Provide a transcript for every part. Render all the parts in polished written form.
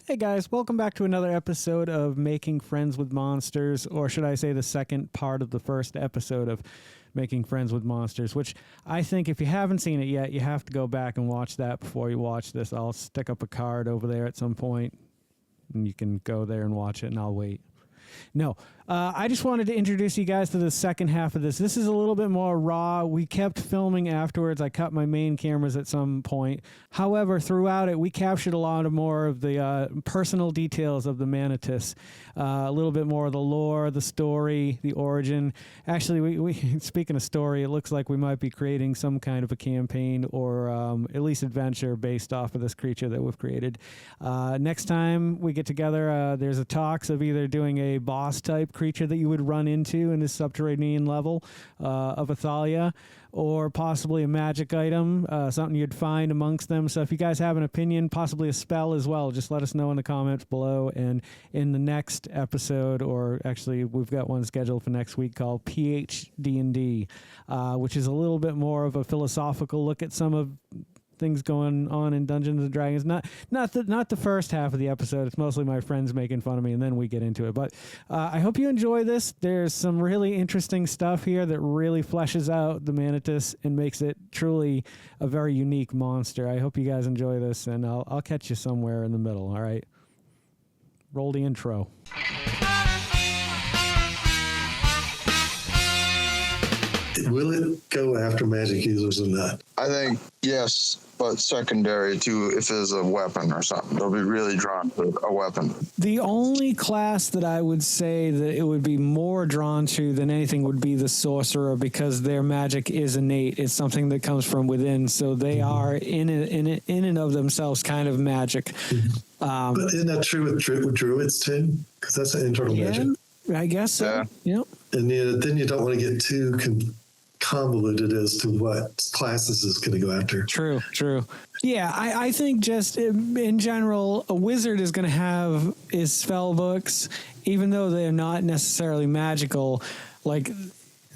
Hey guys, welcome back to another episode of Making Friends with Monsters, or should I say the second part of the first episode of Making Friends with Monsters, which I think if you haven't seen it yet, you have to go back and watch that before you watch this. I'll stick up a card over there at some point, and you can go there and watch it, and I'll wait. No, I just wanted to introduce you guys to the second half of this. This is a little bit more raw. We kept filming afterwards. I cut my main cameras at some point. However, throughout it, we captured a lot of more of the personal details of the Manatis, a little bit more of the lore, the story, the origin. Actually, we speaking of story, it looks like we might be creating some kind of a campaign or at least adventure based off of this creature that we've created. Next time we get together, there's a talks of either doing a boss type creature that you would run into in this subterranean level of Athalia, or possibly a magic item, something you'd find amongst them. So if you guys have an opinion, possibly a spell as well, just let us know in the comments below. And in the next episode, or actually we've got one scheduled for next week called PH DND, which is a little bit more of a philosophical look at some of things going on in Dungeons and Dragons. Not the first half of the episode. It's mostly my friends making fun of me, and then we get into it. But I hope you enjoy this. There's some really interesting stuff here that really fleshes out the Manatis and makes it truly a very unique monster. I hope you guys enjoy this, and I'll catch you somewhere in the middle. All right, roll the intro. Will it go after magic users or not? I think yes, but secondary to if it's a weapon or something. They'll be really drawn to a weapon. The only class that I would say that it would be more drawn to than anything would be the sorcerer, because their magic is innate. It's something that comes from within, so they are in and of themselves kind of magic. But isn't that true with druids too? Because that's an internal magic. I guess so. Yeah. Yep. And then you don't want to get too convoluted as to what classes is going to go after. True. Yeah, I think just in general, a wizard is going to have his spell books, even though they're not necessarily magical. Like,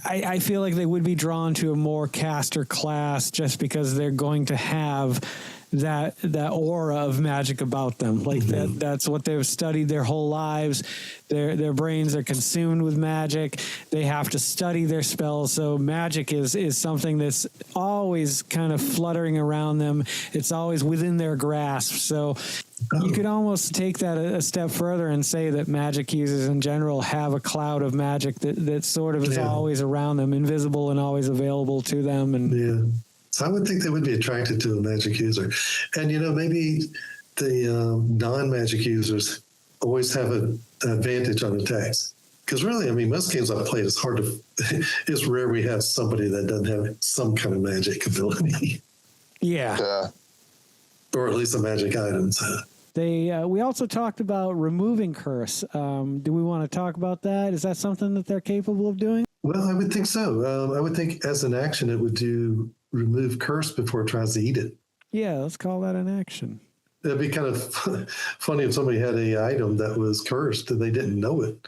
I feel like they would be drawn to a more caster class just because they're going to have that aura of magic about them. Like that's what they've studied their whole lives. Their brains are consumed with magic. They have to study their spells. So magic is something that's always kind of fluttering around them. It's always within their grasp. So you could almost take that a step further and say that magic users in general have a cloud of magic that sort of is always around them, invisible and always available to them. And so I would think they would be attracted to a magic user. And, maybe the non-magic users always have an advantage on attacks. Because really, most games I've played, it's rare we have somebody that doesn't have some kind of magic ability. Yeah. Or at least a magic item. So. We also talked about removing curse. Do we want to talk about that? Is that something that they're capable of doing? Well, I would think so. I would think as an action, it would remove curse before it tries to eat it. Yeah, let's call that an action. It'd be kind of funny if somebody had an item that was cursed and they didn't know it.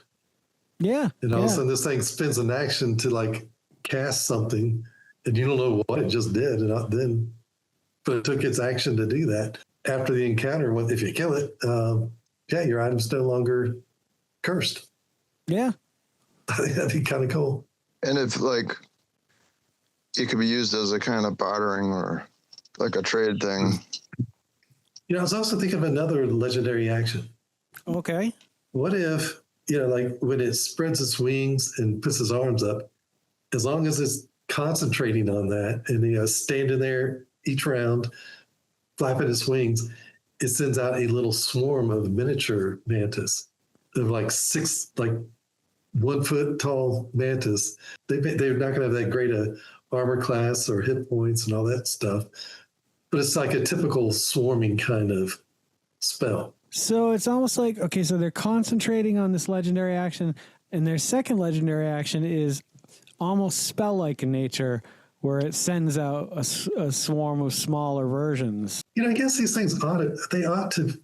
Yeah. And all of a sudden this thing spends an action to cast something and you don't know what it just did. But it took its action to do that. After the encounter, if you kill it, your item's no longer cursed. Yeah. I think that'd be kind of cool. And if it could be used as a kind of bartering or like a trade thing. I was also thinking of another legendary action. Okay. What if, when it spreads its wings and puts its arms up, as long as it's concentrating on that and, standing there each round, flapping its wings, it sends out a little swarm of miniature mantis of 6, 1 foot tall mantis. They're not going to have that great armor class or hit points and all that stuff, but it's like a typical swarming kind of spell. So it's almost like, okay, so they're concentrating on this legendary action, and their second legendary action is almost spell-like in nature, where it sends out a swarm of smaller versions. I guess these things ought to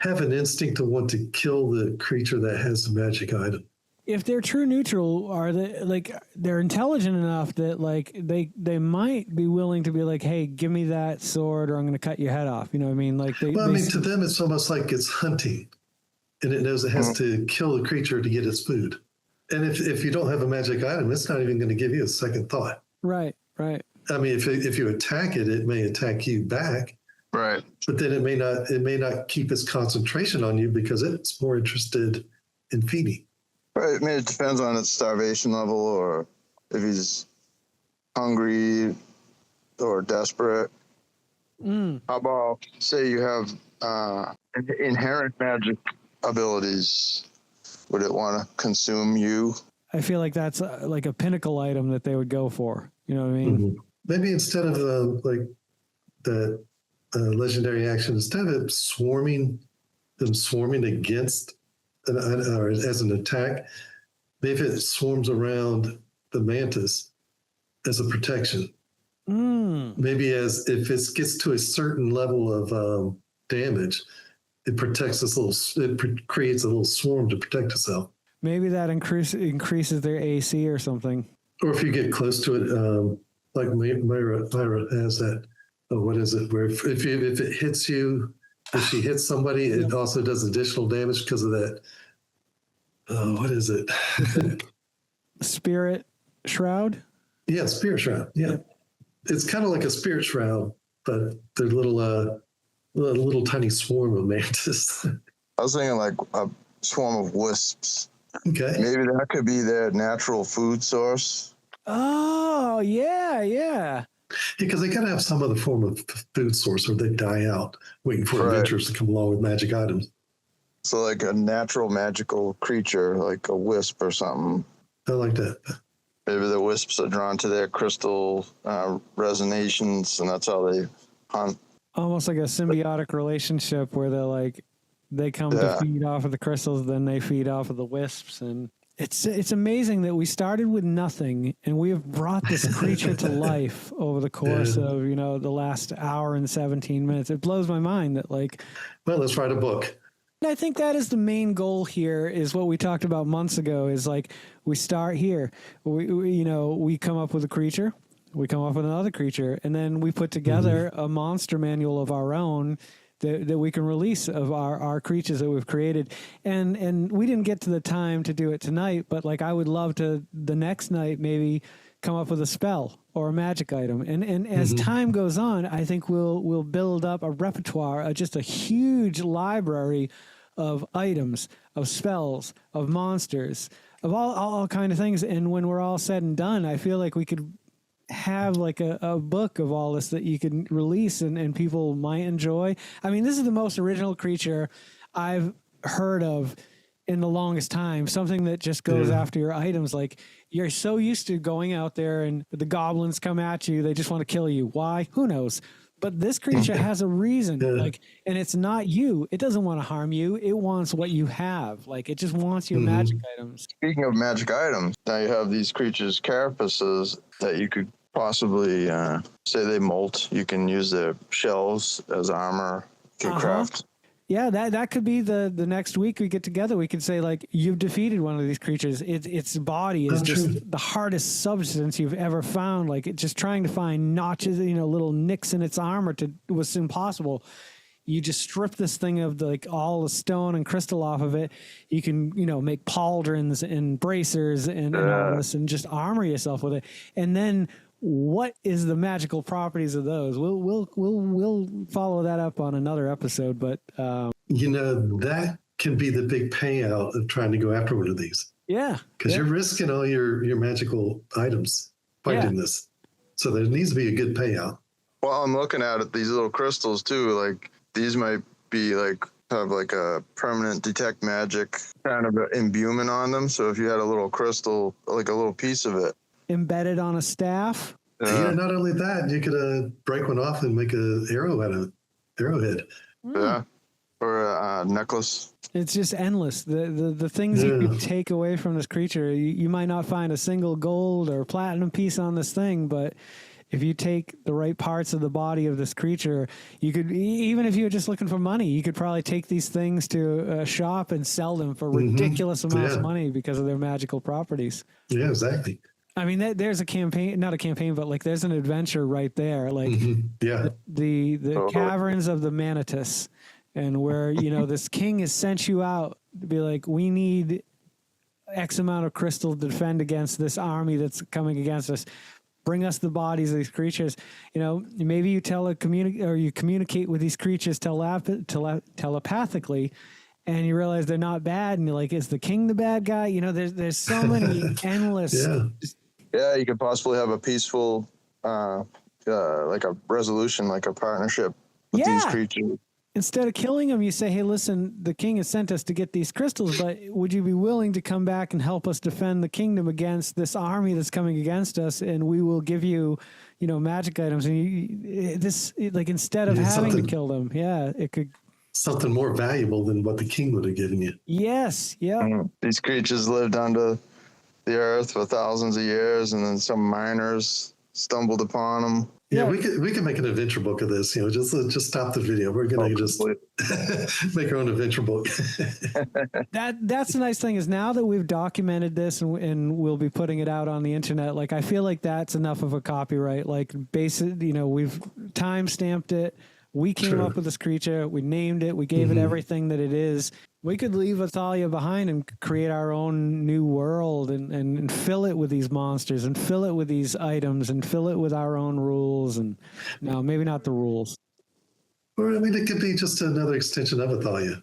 have an instinct to want to kill the creature that has the magic item. if they're true neutral, are they like they're intelligent enough that like they might be willing to be like, hey, give me that sword or I'm going to cut your head off. You know what I mean? Like to them, it's almost like it's hunting, and it knows it has to kill the creature to get its food. And if you don't have a magic item, it's not even going to give you a second thought. Right. I mean, if you attack it, it may attack you back. Right. But then it may not keep its concentration on you because it's more interested in feeding. Right. I mean, it depends on its starvation level, or if he's hungry or desperate. How about, say you have inherent magic abilities? Would it want to consume you? I feel like that's like a pinnacle item that they would go for. You know what I mean? Mm-hmm. Maybe instead of like the legendary action, instead of it swarming against or as an attack, maybe it swarms around the mantis as a protection. Maybe if it gets to a certain level of damage, it protects it creates a little swarm to protect itself. Maybe that increases their AC or something. Or if you get close to it, like Myra has that. What is it? Where if it hits you, if she hits somebody, it also does additional damage because of that. What is it? Spirit Shroud? Yeah, Spirit Shroud. Yeah. It's kind of like a Spirit Shroud, but they're little tiny swarm of mantis. I was thinking like a swarm of wisps. Okay. Maybe that could be their natural food source. Oh, yeah. Because they got to have some other form of food source or they die out waiting for adventurers to come along with magic items. So like a natural magical creature, like a wisp or something. I like that. Maybe the wisps are drawn to their crystal resonations, and that's how they hunt. Almost like a symbiotic relationship where they come to feed off of the crystals, then they feed off of the wisps. And it's amazing that we started with nothing and we have brought this creature to life over the course of, the last hour and 17 minutes. It blows my mind that well, let's write a book. I think that is the main goal here, is what we talked about months ago, is like we start here. We come up with a creature, we come up with another creature, and then we put together a monster manual of our own that we can release of our creatures that we've created. And we didn't get to the time to do it tonight, but I would love to the next night maybe come up with a spell or a magic item. And as time goes on, I think we'll build up a repertoire, just a huge library of items, of spells, of monsters, of all kind of things. And when we're all said and done, I feel like we could have a book of all this that you can release and people might enjoy. I mean, this is the most original creature I've heard of in the longest time. Something that just goes after your items. You're so used to going out there and the goblins come at you. They just want to kill you. Why? Who knows? But this creature has a reason, and it's not you. It doesn't want to harm you. It wants what you have. It just wants your magic items. Speaking of magic items, now you have these creatures' carapaces that you could possibly, say they molt. You can use their shells as armor. You can craft. Yeah, that could be the next week we get together. We could say, you've defeated one of these creatures. Its body is just the hardest substance you've ever found. Just trying to find notches, little nicks in its armor was impossible. You just strip this thing of all the stone and crystal off of it. You can, make pauldrons and bracers and all this, and just armor yourself with it. And then what is the magical properties of those? We'll follow that up on another episode, but that can be the big payout of trying to go after one of these. Yeah, because you're risking all your magical items fighting this, so there needs to be a good payout. Well, I'm looking at it, these little crystals too. These might be have a permanent detect magic kind of imbuement on them. So if you had a little crystal, a little piece of it embedded on a staff. Yeah, not only that, you could break one off and make an arrow out of arrowhead. Yeah, or a necklace. It's just endless. The things you could take away from this creature. You might not find a single gold or platinum piece on this thing, but if you take the right parts of the body of this creature, you could, even if you were just looking for money, you could probably take these things to a shop and sell them for ridiculous amounts of money because of their magical properties. Yeah, exactly. I mean, there's a campaign, not a campaign, but like there's an adventure right there. Like the caverns of the Manatis, and where, you know, this king has sent you out to be like, we need X amount of crystal to defend against this army that's coming against us. Bring us the bodies of these creatures. You know, maybe you communicate with these creatures telepathically, and you realize they're not bad, and you're like, is the king the bad guy? You know, there's so many endless. Yeah, you could possibly have a peaceful, like a resolution, like a partnership with these creatures. Instead of killing them, you say, hey, listen, the king has sent us to get these crystals, but would you be willing to come back and help us defend the kingdom against this army that's coming against us? And we will give you, you know, magic items. And instead of having to kill them, it could. Something more valuable than what the king would have given you. Yes, yeah. These creatures lived under the earth for thousands of years, and then some miners stumbled upon them. Yeah, we could make an adventure book of this. You know, just stop the video. We're gonna just make our own adventure book. That's the nice thing is now that we've documented this and we'll be putting it out on the internet. Like I feel like that's enough of a copyright. Like basically, you know, we've time stamped it. We came up with this creature. We named it. We gave it everything that it is. We could leave Athalia behind and create our own new world and fill it with these monsters and fill it with these items and fill it with our own rules. And no, maybe not the rules. Or, I mean, it could be just another extension of Athalia.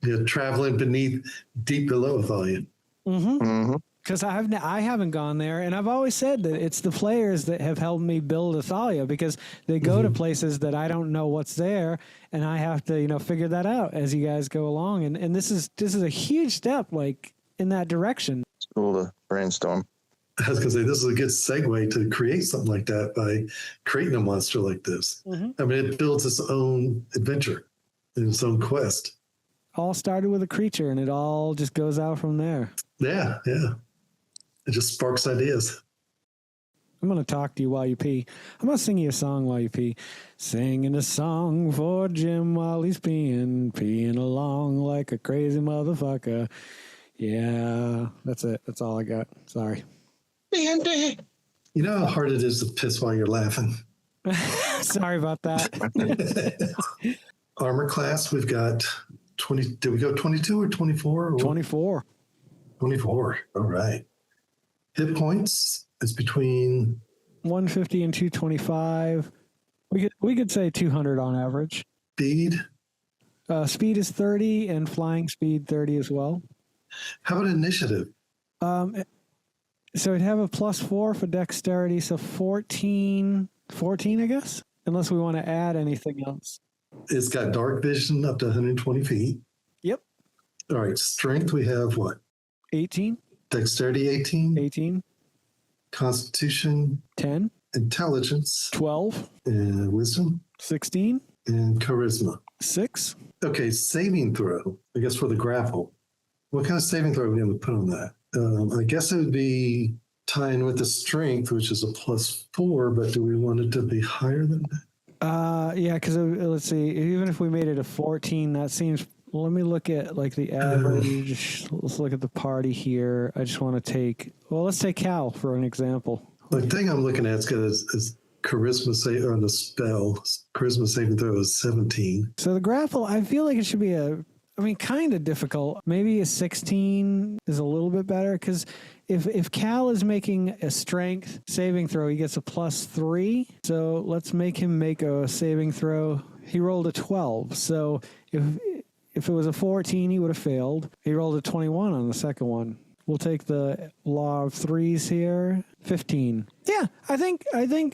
You know, traveling deep below Athalia. Because I haven't gone there, and I've always said that it's the players that have helped me build Athalia, because they go to places that I don't know what's there, and I have to, you know, figure that out as you guys go along. And this is a huge step, like, in that direction. It's cool to brainstorm. I was going to say, this is a good segue to create something like that by creating a monster like this. I mean, it builds its own adventure and its own quest. All started with a creature, and it all just goes out from there. Yeah. It just sparks ideas. I'm going to talk to you while you pee. I'm going to sing you a song while you pee. Singing a song for Jim while he's peeing along like a crazy motherfucker. Yeah, that's it. That's all I got. Sorry. DND. You know how hard it is to piss while you're laughing? Sorry about that. Armor class, we've got 20. Did we go 22 or 24? 24. 24. All right. Hit points is between 150 and 225. We could say 200 on average. Speed. Speed is 30 and flying speed 30 as well. How about initiative? So it'd have a +4 for dexterity, so 14, I guess, unless we want to add anything else. It's got dark vision up to 120 feet. Yep. All right. Strength, we have what? 18. Dexterity, 18. 18. Constitution, 10. Intelligence, 12. And wisdom, 16. And charisma, 6. Okay, saving throw, I guess, for the grapple. What kind of saving throw are we going to put on that? I guess it would be tying with the strength, which is a +4, but do we want it to be higher than that? Yeah, because let's see, even if we made it a 14, that seems. Well, let me look at like the average. Let's look at the party here. I just want to take. Well, let's take Cal for an example. The thing I'm looking at is charisma save on the spell. Charisma saving throw is 17. So the grapple, I feel like it should be kind of difficult. Maybe a 16 is a little bit better, because if Cal is making a strength saving throw, he gets a +3. So let's make him make a saving throw. He rolled a 12. So if it was a 14, he would have failed. He rolled a 21 on the second one. We'll take the law of threes here. 15. Yeah, I think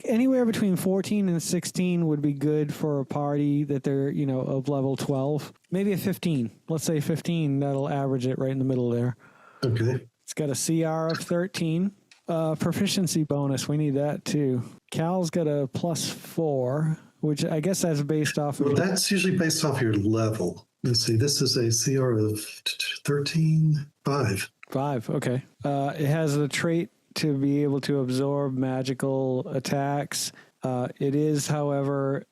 anywhere between 14 and 16 would be good for a party that they're, you know, of level 12. Maybe a 15. Let's say 15. That'll average it right in the middle there. Okay. It's got a CR of 13. Proficiency bonus. We need that too. Cal's got a +4, which I guess that's based off of. Well, that's usually based off your level. Let's see. This is a CR of 13, 5. 5. Okay. It has a trait to be able to absorb magical attacks. It is, however,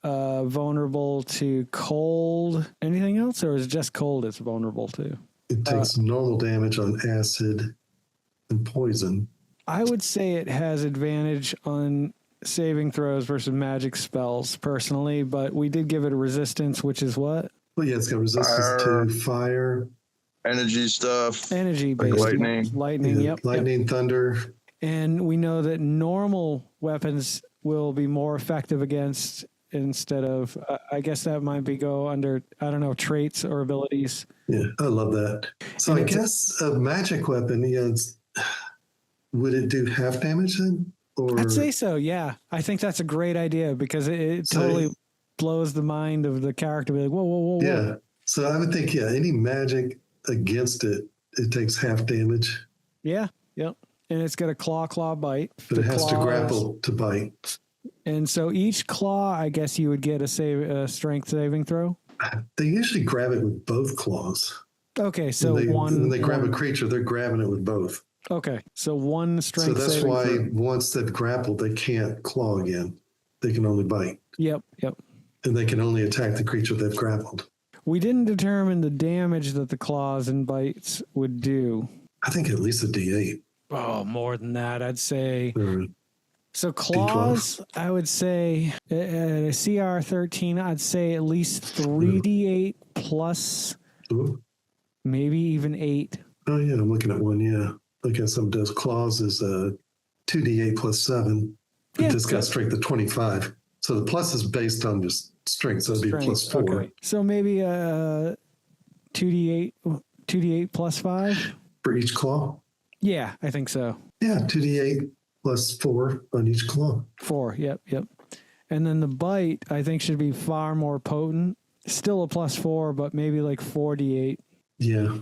vulnerable to cold. Anything else, or is it just cold it's vulnerable to? It takes normal damage on acid and poison. I would say it has advantage on saving throws versus magic spells, personally, but we did give it a resistance, which is what? Well, yeah, it's got resistance to fire. Energy stuff. Energy-based. Lightning. Lightning, Yeah, yep. lightning, thunder. And we know that normal weapons will be more effective against instead of, I guess that might be go under, I don't know, traits or abilities. Yeah, I love that. So And I guess a magic weapon, would it do half damage then? Or I'd say so, yeah. I think that's a great idea because it So- totally blows the mind of the character. Be like, whoa, whoa, whoa, whoa. yeah. So I would think, any magic against it, it takes half damage, Yeah, yep. And it's got a claw bite. but The it has to claws- grapple to bite. And so each claw, I guess you would get a strength saving throw. They usually grab it with both claws. Okay, so when they grab a one- creature, they're grabbing it with both. Okay, so one strength So that's saving why throw. once they've grappled, they can't claw again. They can only bite, Yep. and they can only attack the creature they've grappled. We didn't determine the damage that the claws and bites would do. I think at least a D8. Oh, more than that, I'd say. Or, So claws, I would say at a CR 13, I'd say at least 3d8 plus ooh. maybe even 8. Oh yeah, I'm looking at one. Yeah, look at some of those claws is 2d8 plus 7. But Yeah, this got yeah. strength of 25. So the plus is based on just strength, so it'd be Strength, plus 4 okay. So maybe 2d8 plus 5? for each claw. Yeah, I think so. Yeah, 2d8 plus 4 on each claw. 4, yep. And then the bite, I think, should be far more potent. Still a plus 4, but maybe like 4d8. Yeah,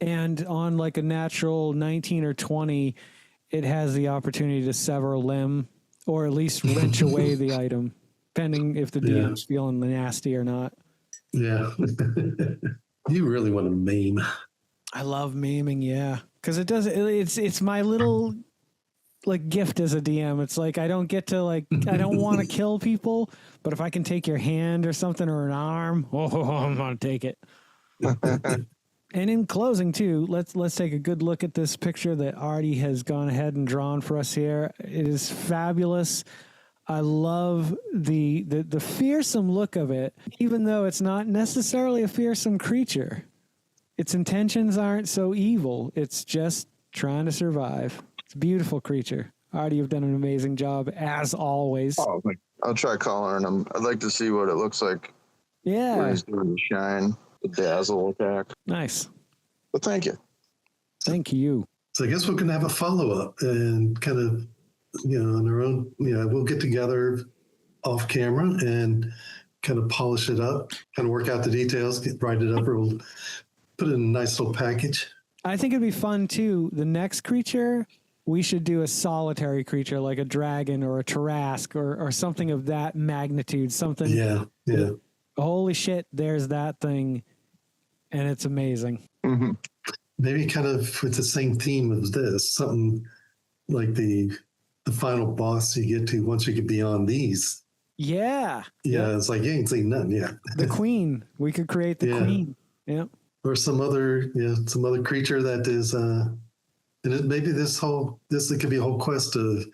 And on like a natural 19 or 20, it has the opportunity to sever a limb or at least wrench away the item, depending if the DM's feeling nasty or not. yeah. You really want to maim. I love maiming, yeah. Because it does, it's my little like gift as a DM. It's like I don't get to I don't want to kill people, but if I can take your hand or something or an arm, I'm gonna take it. And in closing too, let's take a good look at this picture that Artie has gone ahead and drawn for us here. It is fabulous. I love the fearsome look of it, even though it's not necessarily a fearsome creature. Its intentions aren't so evil. It's just trying to survive. It's a beautiful creature. Artie, you've done an amazing job as always. Oh, I'll try coloring him. I'd like to see what it looks like when Yeah, he's doing the shine, the dazzle attack. nice. But thank you. Thank you. So I guess we're going to have a follow-up and kind of, on our own, we'll get together off camera and kind of polish it up, kind of work out the details, write it up, or we'll put it in a nice little package. I think it'd be fun too. The next creature, we should do a solitary creature like a dragon or a Tarrasque or something of that magnitude. Something. Yeah. Holy shit! There's that thing, and it's amazing. Mm-hmm. Maybe kind of with the same theme as this, something like the final boss you get to once you get beyond these. Yeah. Yeah, it's like you ain't seen nothing yet. The queen. We could create the Yeah. queen. Yeah. Or some other creature that is and maybe this could be a whole quest of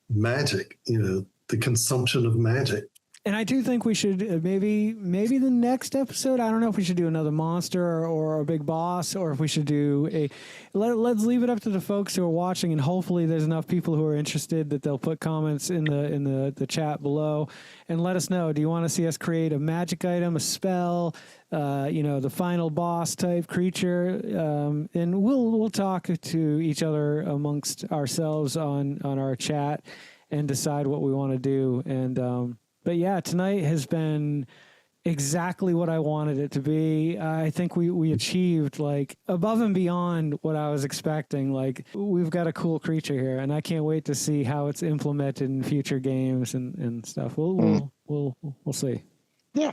magic, the consumption of magic. And I do think we should maybe the next episode. I don't know if we should do another monster or a big boss, or if we should do let's leave it up to the folks who are watching, and hopefully there's enough people who are interested that they'll put comments in the chat below and let us know. Do you want to see us create a magic item, a spell, the final boss type creature? And we'll talk to each other amongst ourselves on our chat and decide what we want to do. And but yeah, tonight has been exactly what I wanted it to be. I think we achieved like above and beyond what I was expecting. Like we've got a cool creature here, and I can't wait to see how it's implemented in future games and stuff. We'll see. Yeah.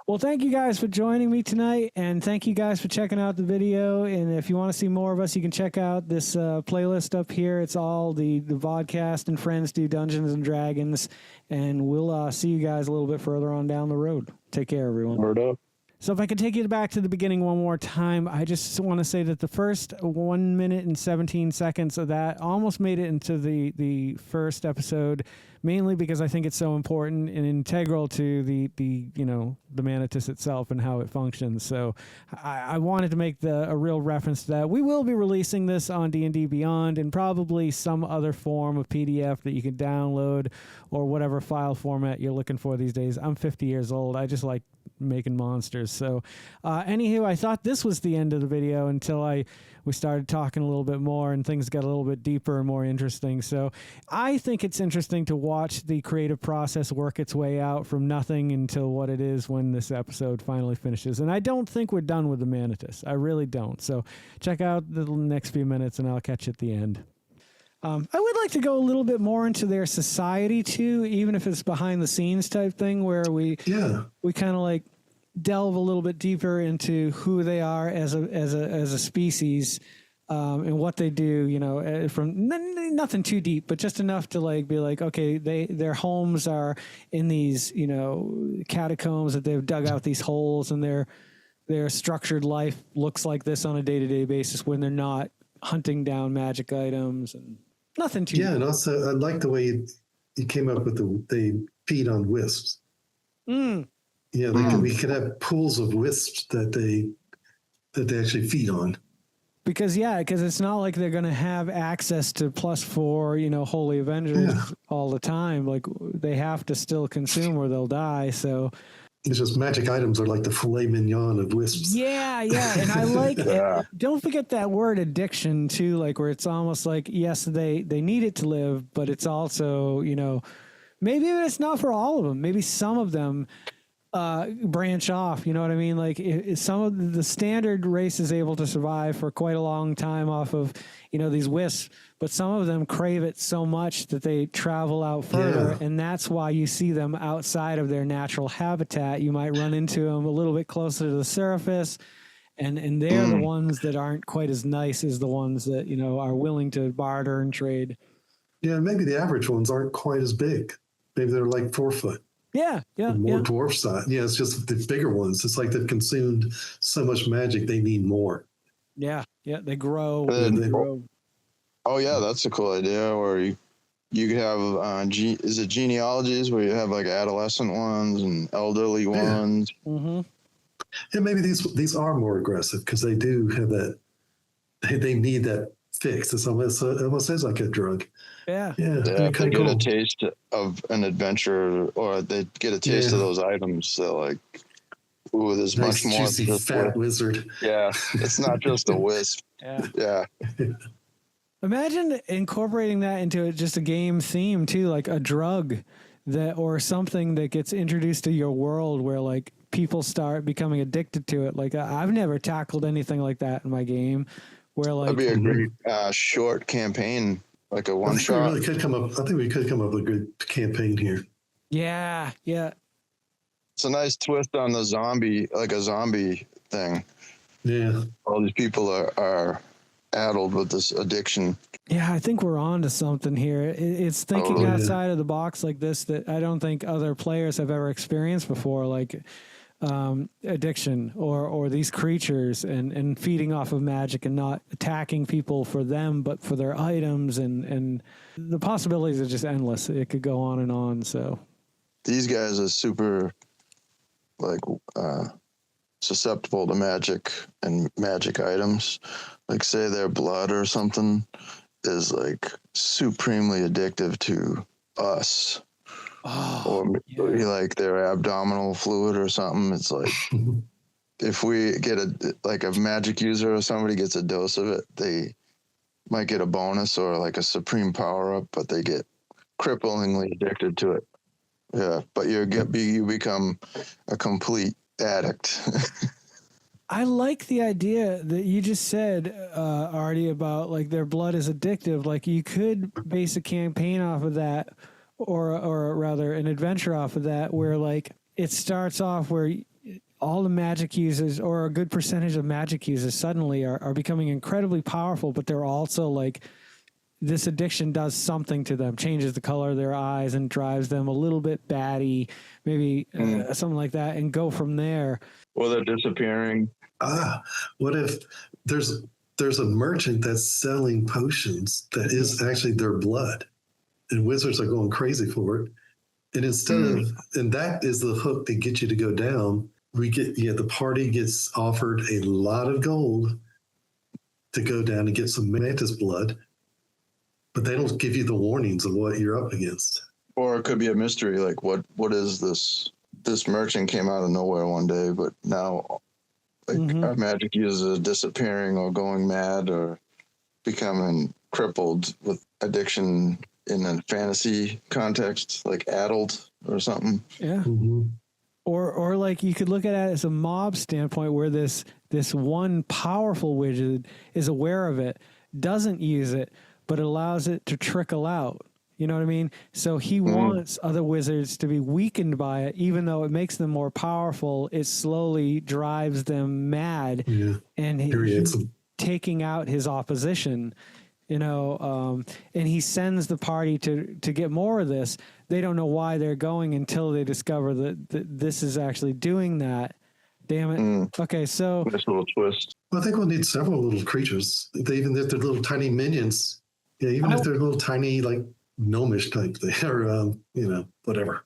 Well, thank you guys for joining me tonight, and thank you guys for checking out the video. And if you want to see more of us, you can check out this playlist up here. It's all the Vodkast and Friends do Dungeons and Dragons, and we'll see you guys a little bit further on down the road. Take care, everyone. Word up. So if I could take you back to the beginning one more time, I just want to say that the first 1 minute and 17 seconds of that almost made it into the first episode, mainly because I think it's so important and integral to the Manatis itself and how it functions. So I wanted to make a real reference to that. We will be releasing this on D&D Beyond and probably some other form of PDF that you can download or whatever file format you're looking for these days. I'm 50 years old. I just like making monsters. So anywho, I thought this was the end of the video until we started talking a little bit more and things got a little bit deeper and more interesting. So I think it's interesting to watch the creative process work its way out from nothing until what it is when this episode finally finishes. And I don't think we're done with the Manatis. I really don't. So check out the next few minutes and I'll catch you at the end. I would like to go a little bit more into their society too, even if it's behind the scenes type thing where we kind of like delve a little bit deeper into who they are as a species, and what they do, from nothing too deep, but just enough to like be like, okay, their homes are in these, catacombs that they've dug out these holes, and their structured life looks like this on a day-to-day basis when they're not hunting down magic items and nothing too deep. And also I like the way you came up with they feed on wisps. We could have pools of wisps that they actually feed on. Because it's not like they're going to have access to +4, Holy Avengers all the time. Like they have to still consume or they'll die. So it's just magic items are like the filet mignon of wisps. Yeah. And I like don't forget that word addiction too, like where it's almost like, yes, they need it to live, but it's also, maybe it's not for all of them. Maybe some of them branch off, you know what I mean? Like some of the standard race is able to survive for quite a long time off of, these wisps, but some of them crave it so much that they travel out further. And that's why you see them outside of their natural habitat. You might run into them a little bit closer to the surface, and they're the ones that aren't quite as nice as the ones that, are willing to barter and trade. Yeah. Maybe the average ones aren't quite as big. Maybe they're like 4 foot. Yeah. More dwarf size. Yeah, it's just the bigger ones. It's like they've consumed so much magic, they need more. Yeah, they grow. Oh yeah, that's a cool idea. Where you could have is it genealogies where you have like adolescent ones and elderly ones. Mm-hmm. Yeah, maybe these are more aggressive because they do have that. They need that fix. It almost is like a drug. Yeah. If they get a taste of an adventure, or they get a taste of those items, they're like, ooh, there's nice, much more. Juicy, fat wizard. Yeah, it's not just a wisp. Yeah. Imagine incorporating that into just a game theme too, like a drug or something that gets introduced to your world where like people start becoming addicted to it. Like I've never tackled anything like that in my game. Where like that'd be a great short campaign, like a one shot. I think we could come up with a good campaign here. Yeah. It's a nice twist on the zombie thing. Yeah. All these people are addled with this addiction. Yeah, I think we're on to something here. It's thinking outside of the box like this that I don't think other players have ever experienced before, like addiction or these creatures and feeding off of magic and not attacking people for them, but for their items. And the possibilities are just endless. It could go on and on. So these guys are super susceptible to magic and magic items. Like say their blood or something is like supremely addictive to us. Or like their abdominal fluid or something. It's like if we get a magic user or somebody gets a dose of it, they might get a bonus or like a supreme power up, but they get cripplingly addicted to it. Yeah, but you become a complete addict. I like the idea that you just said, Artie, about like their blood is addictive. Like you could base a campaign off of that. Or rather an adventure off of that where like it starts off where all the magic users, or a good percentage of magic users, suddenly are becoming incredibly powerful, but they're also like, this addiction does something to them, changes the color of their eyes and drives them a little bit batty, maybe something like that, and go from there. Or they're disappearing. What if there's a merchant that's selling potions that is actually their blood, and wizards are going crazy for it. And and that is the hook to get you to go down. The party gets offered a lot of gold to go down and get some mantis blood, but they don't give you the warnings of what you're up against. Or it could be a mystery, like what is this? This merchant came out of nowhere one day, but now our magic users are disappearing or going mad or becoming crippled with addiction in a fantasy context, like addled or something. Yeah. Mm-hmm. Or like you could look at it as a mob standpoint, where this one powerful wizard is aware of it, doesn't use it, but allows it to trickle out. You know what I mean? So he wants other wizards to be weakened by it, even though it makes them more powerful. It slowly drives them mad, and he's taking out his opposition. And he sends the party to get more of this. They don't know why they're going until they discover that this is actually doing that. Damn it. Okay, so... Nice little twist. Well, I think we'll need several little creatures. Even if they're little tiny minions. Yeah, even if they're little tiny, like, gnomish type thing, or, whatever.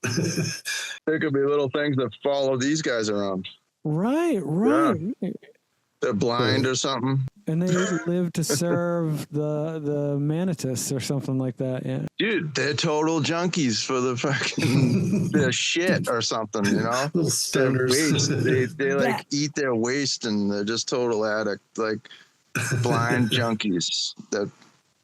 There could be little things that follow these guys around. Right. Yeah. They're blind or something. And they live to serve the Manatis or something like that, yeah. Dude, they're total junkies for the fucking their shit or something, Little stoners. They like eat their waste, and they're just total addict, like blind junkies that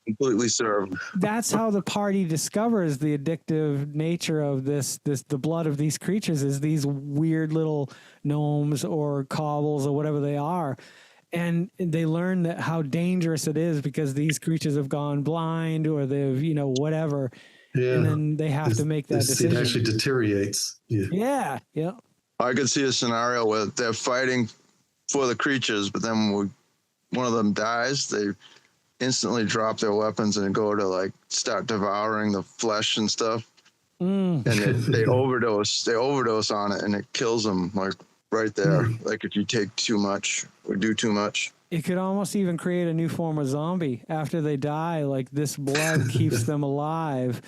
completely serve. That's how the party discovers the addictive nature of the blood of these creatures, is these weird little gnomes or cobbles or whatever they are. And they learn that how dangerous it is because these creatures have gone blind, or they've, whatever. Yeah. And then they have to make that decision. It actually deteriorates. Yeah. I could see a scenario where they're fighting for the creatures, but then when one of them dies, they instantly drop their weapons and go to like start devouring the flesh and stuff. And they overdose on it, and it kills them like right there. Like if you take too much or do too much. It could almost even create a new form of zombie after they die. Like this blood keeps them alive.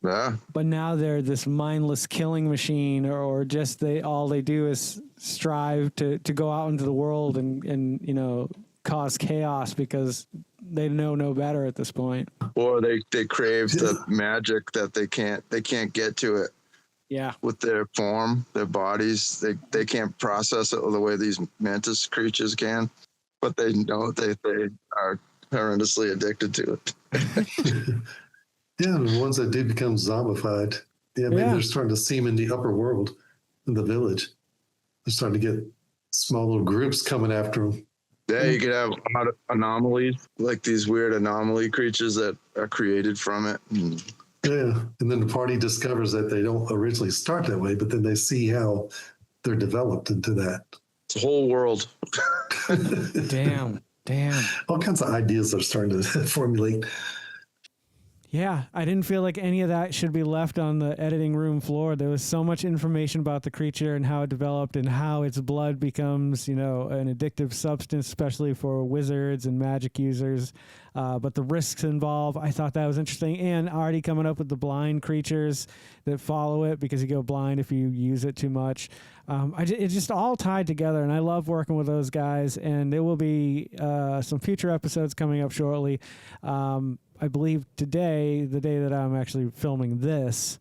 Yeah. But now they're this mindless killing machine, or just all they do is strive to go out into the world and cause chaos because they know no better at this point. Or they crave the magic that they can't get to it. Yeah. With their form, their bodies, they can't process it the way these mantis creatures can, but they know they are horrendously addicted to it. Yeah, the ones that do become zombified. Yeah, maybe they're starting to see them in the upper world, in the village. They're starting to get small little groups coming after them. Yeah, you could have anomalies, like these weird anomaly creatures that are created from it. Yeah, and then the party discovers that they don't originally start that way, but then they see how they're developed into that. It's a whole world. Damn. All kinds of ideas are starting to formulate. Yeah, I didn't feel like any of that should be left on the editing room floor. There was so much information about the creature and how it developed and how its blood becomes, an addictive substance, especially for wizards and magic users. But the risks involved, I thought that was interesting. And already coming up with the blind creatures that follow it, because you go blind if you use it too much. It's just all tied together, and I love working with those guys. And there will be some future episodes coming up shortly. I believe today, the day that I'm actually filming this,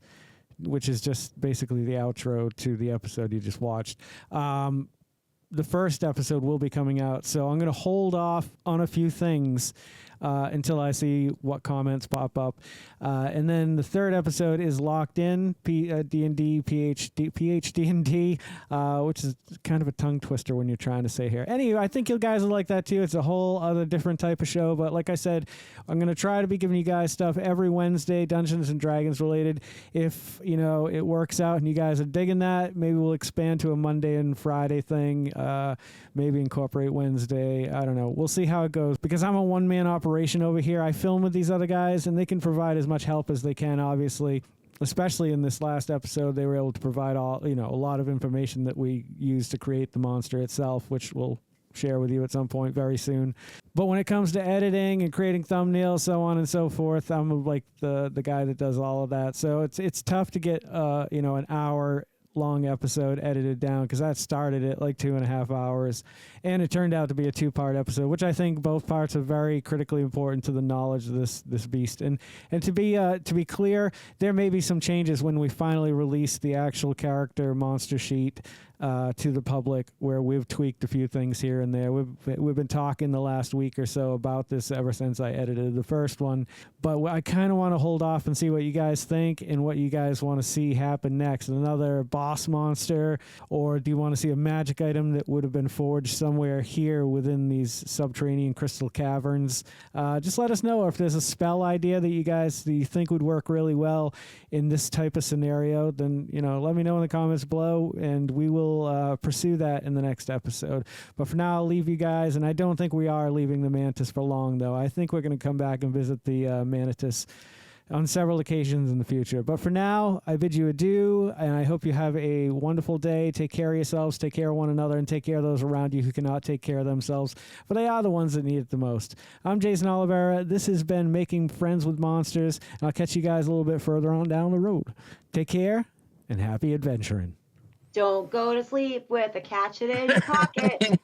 which is just basically the outro to the episode you just watched, the first episode will be coming out. So I'm going to hold off on a few things until I see what comments pop up. And then the third episode is Locked In, D&D, PhD&D, which is kind of a tongue twister when you're trying to say here. Anyway, I think you guys will like that too. It's a whole other different type of show. But like I said, I'm going to try to be giving you guys stuff every Wednesday, Dungeons and Dragons related. If, it works out and you guys are digging that, maybe we'll expand to a Monday and Friday thing. Maybe incorporate Wednesday. I don't know. We'll see how it goes, because I'm a one-man operation over here. I film with these other guys, and they can provide as much help as they can, obviously. Especially in this last episode, they were able to provide a lot of information that we use to create the monster itself, which we'll share with you at some point very soon. But when it comes to editing and creating thumbnails, so on and so forth, I'm like the guy that does all of that. So it's tough to get an hour long episode edited down, because that started at like 2.5 hours, and it turned out to be a 2-part episode, which I think both parts are very critically important to the knowledge of this beast. And to be clear, there may be some changes when we finally release the actual character monster sheet to the public, where we've tweaked a few things here and there. We've been talking the last week or so about this ever since I edited the first one, but I kind of want to hold off and see what you guys think and what you guys want to see happen next. Another boss monster, or do you want to see a magic item that would have been forged somewhere here within these subterranean crystal caverns? Just let us know if there's a spell idea that you think would work really well in this type of scenario. Then let me know in the comments below, and we will pursue that in the next episode. But for now, I'll leave you guys, and I don't think we are leaving the Mantis for long, though. I think we're going to come back and visit the Manatis on several occasions in the future. But for now, I bid you adieu, and I hope you have a wonderful day. Take care of yourselves, take care of one another, and take care of those around you who cannot take care of themselves, but they are the ones that need it the most. I'm Geycen Oliveira. This has been Making Friends with Monsters, and I'll catch you guys a little bit further on down the road. Take care, and happy adventuring. Don't go to sleep with a catch it in your pocket.